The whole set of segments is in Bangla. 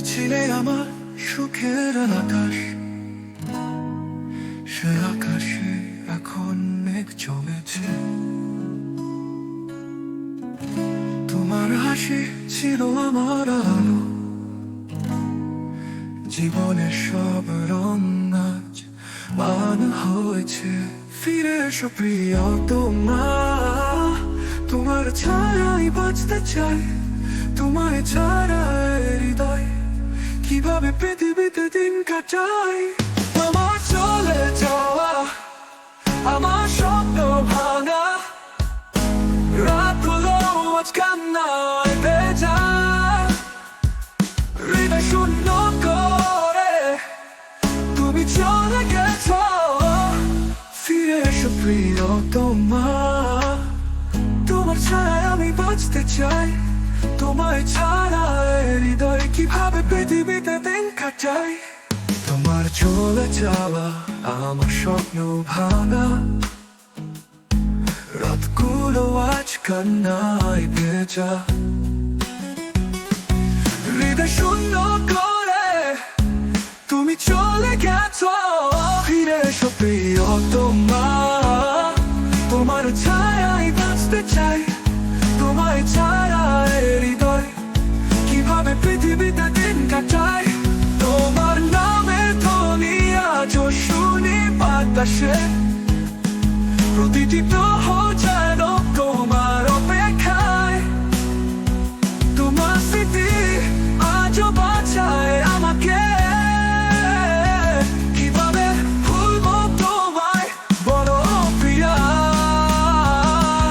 ছিলে আমার সুখের আকাশ, সে আকাশে এখন মেঘ জমেছে। তোমার হাসি ছিল আমার আলো, জীবনের সব রং আজ মান হয়েছে। ফিরে এসো প্রিয় তোমার ছায়াই বাঁচতে চাই, তোমায় ছাড়া হৃদয় কিভাবে পৃথিবীতে দিন কাটাই। আমার চলে যাওয়া, আমার স্বপ্ন ভাঙা, রাতগুলো আজ কান্নায় ভেজা, হৃদয় শূন্য করে তুমি চলে গেছো। ফিরে এসো প্রিয় তোমার ছায়ায় আমি বাঁচতে চাই, তোমায় ছাড়া হৃদয় কিভাবে পৃথিবীতে দিন কাটাই। তোমার চলে যাওয়া, আমার স্বপ্ন ভাঙা, রাতগুলো আজ কান্নায় ভেজা, হৃদয় শূন্য করে তুমি চলে গেছো। ফিরে এসো প্রিয় তোমার ছায়ায় বাঁচতে চাই, তোমায় ছাড়া হৃদয় কিভাবে পৃথিবীতে দিন কাটাই। তোমার নামের ধ্বনি আজও শুনি বাতাসে, প্রতিটি প্রহর যেন তোমার অপেক্ষায়। তোমার স্মৃতি আজও বাঁচায় আমাকে, কিভাবে ভুলবো তোমায় বলো প্রিয়া।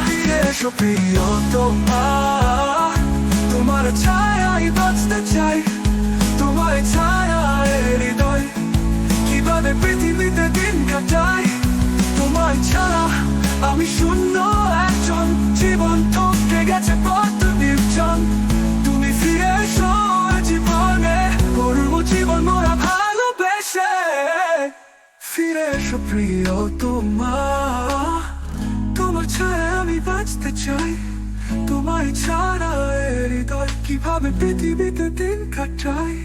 ফিরে এসো প্রিয় তোমার ছায়ায় বাঁচতে চাই, তোমায় ছাড়া হৃদয় কিভাবে পৃথিবীতে দিন কাটাই। তোমায় ছাড়া আমি শূন্য একজন, জীবন থমকে গেছে পথ নির্জন। তুমি ফিরে এসো জীবনে, করবো জীবন মোরা ভালোবেসে। ফিরে এসো প্রিয় তোমার ছায়ায় আমি বাঁচতে চাই, তোমায় ছাড়া হৃদয় কিভাবে পৃথিবীতে দিন কাটাই।